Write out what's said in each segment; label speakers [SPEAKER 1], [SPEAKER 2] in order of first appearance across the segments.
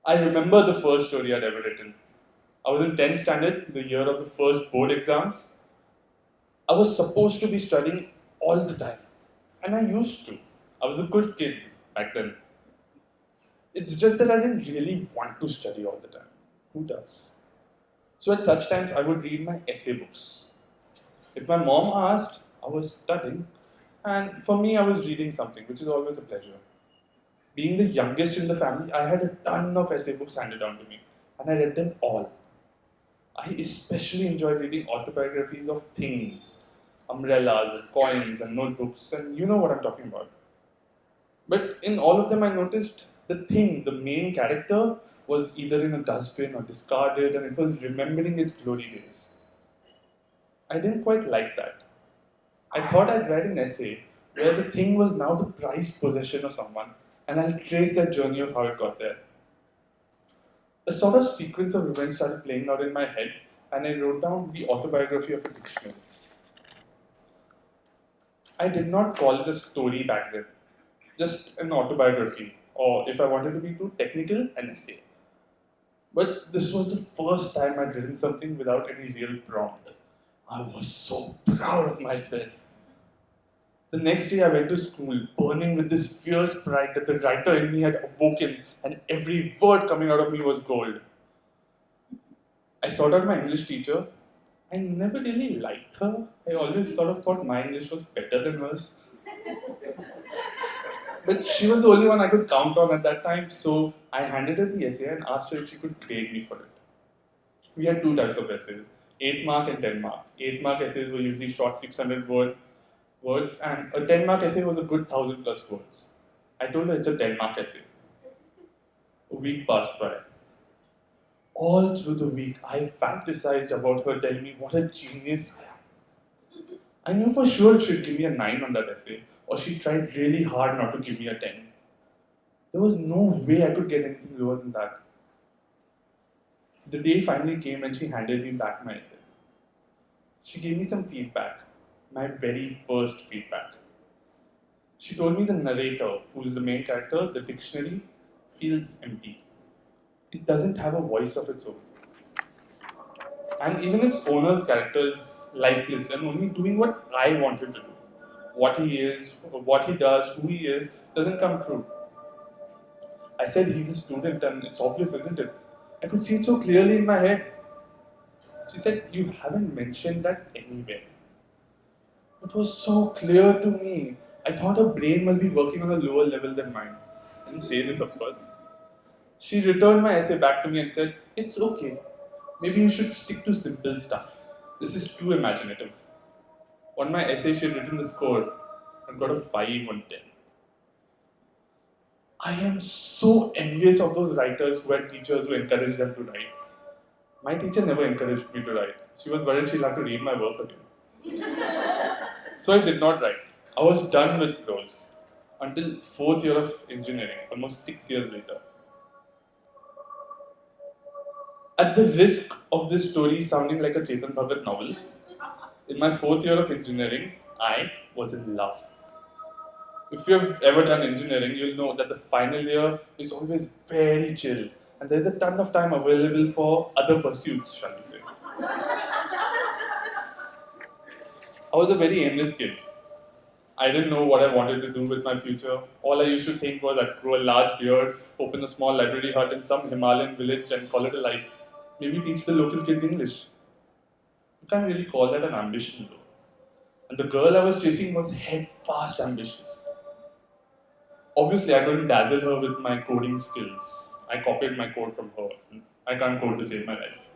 [SPEAKER 1] I remember the first story I'd ever written. I was in 10th standard, the year of the first board exams. I was supposed to be studying all the time. And I used to. I was a good kid back then. It's just that I didn't really want to study all the time. Who does? So at such times, I would read my essay books. If my mom asked, I was studying. And for me, I was reading something, which is always a pleasure. Being the youngest in the family, I had a ton of essay books handed down to me. And I read them all. I especially enjoyed reading autobiographies of things, umbrellas and coins and notebooks, and you know what I'm talking about. But in all of them, I noticed the thing, the main character, was either in a dustbin or discarded, and it was remembering its glory days. I didn't quite like that. I thought I'd write an essay where the thing was now the prized possession of someone, and I'll trace that journey of how it got there. A sort of sequence of events started playing out in my head, and I wrote down the autobiography of a dictionary. I did not call it a story back then, just an autobiography, or if I wanted to be too technical, an essay. But this was the first time I'd written something without any real prompt. I was so proud of myself. The next day I went to school, burning with this fierce pride that the writer in me had awoken, and every word coming out of me was gold. I sought out my English teacher. I never really liked her. I always sort of thought my English was better than hers. But she was the only one I could count on at that time, so I handed her the essay and asked her if she could grade me for it. We had two types of essays, 8 mark and 10 mark. 8 mark essays were usually short 600 words, and a 10 mark essay was a good 1000 plus words. I told her it's a 10 mark essay. A week passed by. All through the week, I fantasized about her telling me what a genius I am. I knew for sure she'd give me a 9 on that essay, or she tried really hard not to give me a 10. There was no way I could get anything lower than that. The day finally came and she handed me back my essay. She gave me some feedback, my very first feedback. She told me the narrator, who is the main character, the dictionary, feels empty. It doesn't have a voice of its own. And even its owner's character is lifeless and only doing what I want him to do. What he is, what he does, who he is, doesn't come true. I said he's a student and it's obvious, isn't it? I could see it so clearly in my head. She said, you haven't mentioned that anywhere. It was so clear to me. I thought her brain must be working on a lower level than mine. I didn't say this, of course. She returned my essay back to me and said, it's okay. Maybe you should stick to simple stuff. This is too imaginative. On my essay, she had written the score and got a 5 on 10. I am so envious of those writers who had teachers who encouraged them to write. My teacher never encouraged me to write. She was worried she'll have to read my work again. So I did not write. I was done with prose until 4th year of engineering, almost 6 years later. At the risk of this story sounding like a Chetan Bhagat novel, in my 4th year of engineering, I was in love. If you've ever done engineering, you'll know that the final year is always very chill, and there's a ton of time available for other pursuits, shall we say. I was a very aimless kid. I didn't know what I wanted to do with my future. All I used to think was I'd grow a large beard, open a small library hut in some Himalayan village and call it a life. Maybe teach the local kids English. You can't really call that an ambition though. And the girl I was chasing was head fast ambitious. Obviously, I couldn't dazzle her with my coding skills. I copied my code from her. I can't code to save my life.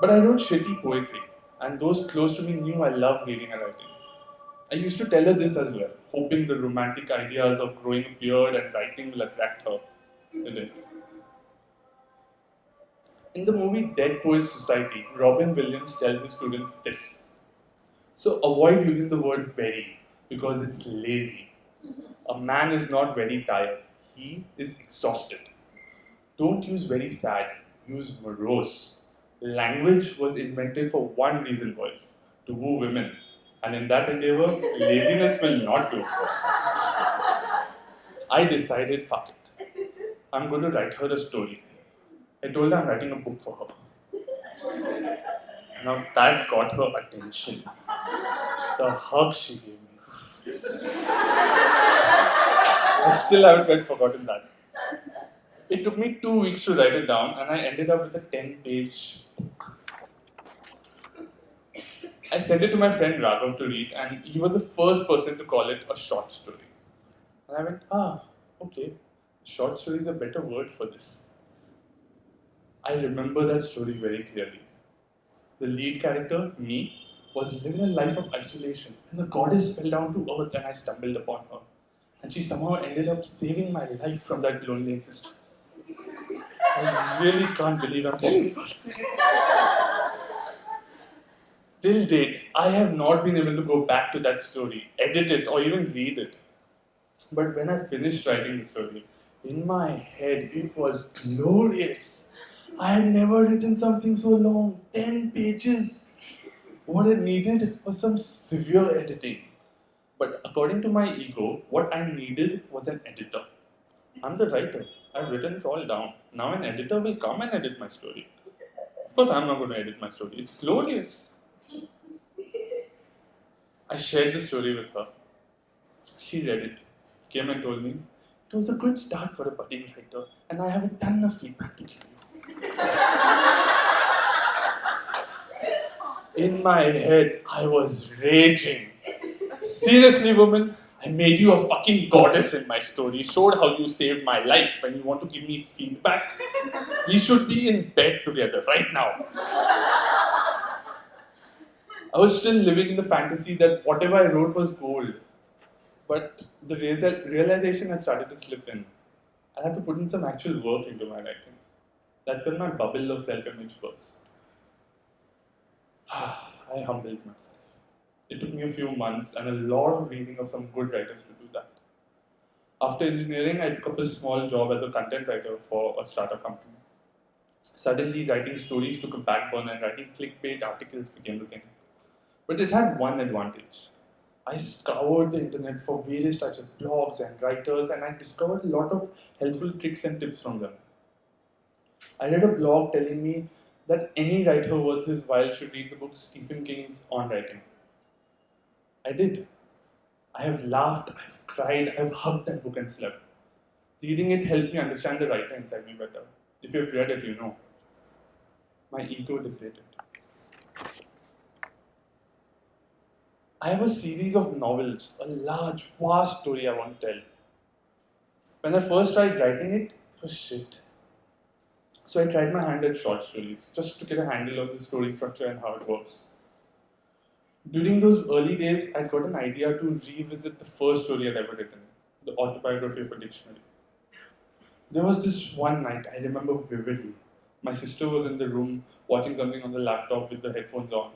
[SPEAKER 1] But I wrote shitty poetry, and those close to me knew I loved reading and writing. I used to tell her this as well, hoping the romantic ideas of growing a beard and writing will attract her. It did. In the movie Dead Poets Society, Robin Williams tells his students this. So avoid using the word very because it's lazy. A man is not very tired, he is exhausted. Don't use very sad, use morose. Language was invented for one reason, boys, to woo women. And in that endeavor, laziness will not do. I decided, fuck it. I'm going to write her a story. I told her I'm writing a book for her. Now that got her attention. The hug she gave me. I still haven't quite forgotten that. It took me 2 weeks to write it down, and I ended up with a 10-page book. I sent it to my friend Raghav to read, and he was the first person to call it a short story. And I went, okay, short story is a better word for this. I remember that story very clearly. The lead character, me, was living a life of isolation, and the goddess fell down to earth and I stumbled upon her. And she somehow ended up saving my life from that lonely existence. I really can't believe I'm telling you this. Till date, I have not been able to go back to that story, edit it, or even read it. But when I finished writing the story, in my head it was glorious. I had never written something so long, 10 pages. What it needed was some severe editing. But according to my ego, what I needed was an editor. I'm the writer. I've written it all down. Now an editor will come and edit my story. Of course, I'm not going to edit my story. It's glorious. I shared the story with her. She read it, came and told me, it was a good start for a budding writer, and I have a ton of feedback to give you. In my head, I was raging. Seriously, woman, I made you a fucking goddess in my story, showed how you saved my life, and you want to give me feedback? We should be in bed together right now. I was still living in the fantasy that whatever I wrote was gold. But the realization had started to slip in. I had to put in some actual work into my writing. That's when my bubble of self-image burst. I humbled myself. It took me a few months and a lot of reading of some good writers to do that. After engineering, I took up a small job as a content writer for a startup company. Suddenly, writing stories took a backbone and writing clickbait articles became the thing. But it had one advantage. I scoured the internet for various types of blogs and writers, and I discovered a lot of helpful tricks and tips from them. I read a blog telling me that any writer worth his while should read the book Stephen King's On Writing. I did. I have laughed, I have cried, I have hugged that book and slept. Reading it helped me understand the writer inside me better. If you've read it, you know. My ego deflated. I have a series of novels, a large, vast story I want to tell. When I first tried writing it, it was shit. So I tried my hand at short stories, just to get a handle of the story structure and how it works. During those early days, I got an idea to revisit the first story I'd ever written, the autobiography of a dictionary. There was this one night, I remember vividly. My sister was in the room watching something on the laptop with the headphones on.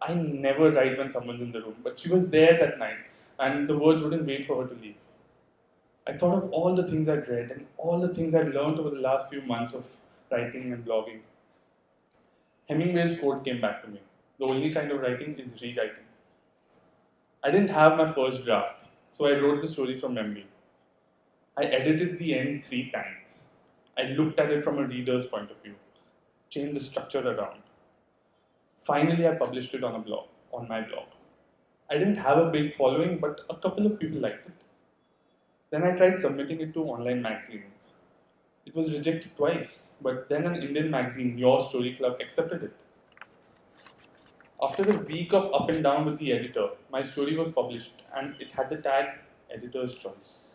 [SPEAKER 1] I never write when someone's in the room, but she was there that night, and the words wouldn't wait for her to leave. I thought of all the things I'd read and all the things I'd learned over the last few months of writing and blogging. Hemingway's quote came back to me. The only kind of writing is rewriting. I didn't have my first draft, so I wrote the story from memory. I edited the end 3 times. I looked at it from a reader's point of view, changed the structure around. Finally, I published it on my blog. I didn't have a big following, but a couple of people liked it. Then I tried submitting it to online magazines. It was rejected twice, but then an Indian magazine, Your Story Club, accepted it. After a week of up and down with the editor, my story was published and it had the tag Editor's Choice.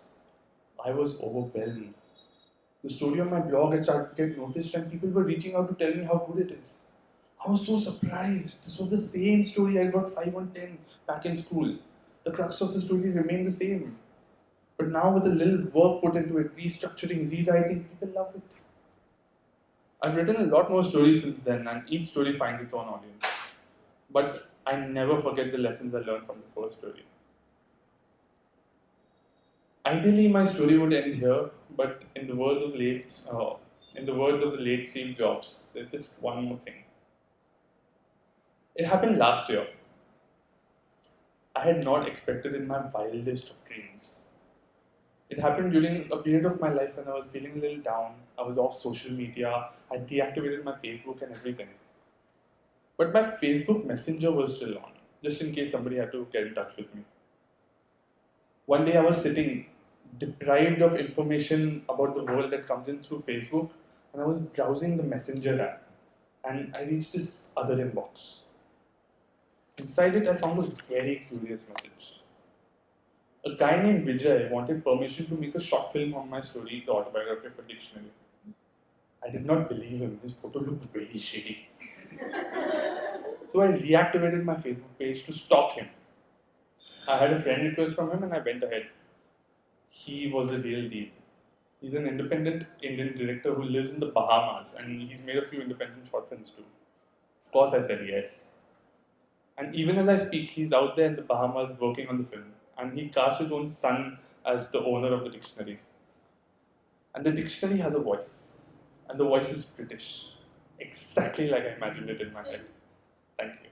[SPEAKER 1] I was overwhelmed. The story on my blog had started to get noticed and people were reaching out to tell me how good it is. I was so surprised. This was the same story I got 5 on 10 back in school. The crux of the story remained the same. But now with a little work put into it, restructuring, rewriting, people love it. I've written a lot more stories since then and each story finds its own audience. But I never forget the lessons I learned from the first story. Ideally, my story would end here, but in the words of the late Steve Jobs, there's just one more thing. It happened last year. I had not expected in my wildest of dreams. It happened during a period of my life when I was feeling a little down. I was off social media. I deactivated my Facebook and everything. But my Facebook Messenger was still on, just in case somebody had to get in touch with me. One day I was sitting deprived of information about the world that comes in through Facebook, and I was browsing the Messenger app, and I reached this other inbox. Inside it, I found a very curious message. A guy named Vijay wanted permission to make a short film on my story, The Autobiography of a Dictionary. I did not believe him. His photo looked very shitty. So I reactivated my Facebook page to stalk him. I had a friend request from him and I went ahead. He was a real deal. He's an independent Indian director who lives in the Bahamas and he's made a few independent short films too. Of course, I said yes. And even as I speak, he's out there in the Bahamas working on the film. And he cast his own son as the owner of the dictionary. And the dictionary has a voice. And the voice is British. Exactly like I imagined it in my head. Thank you.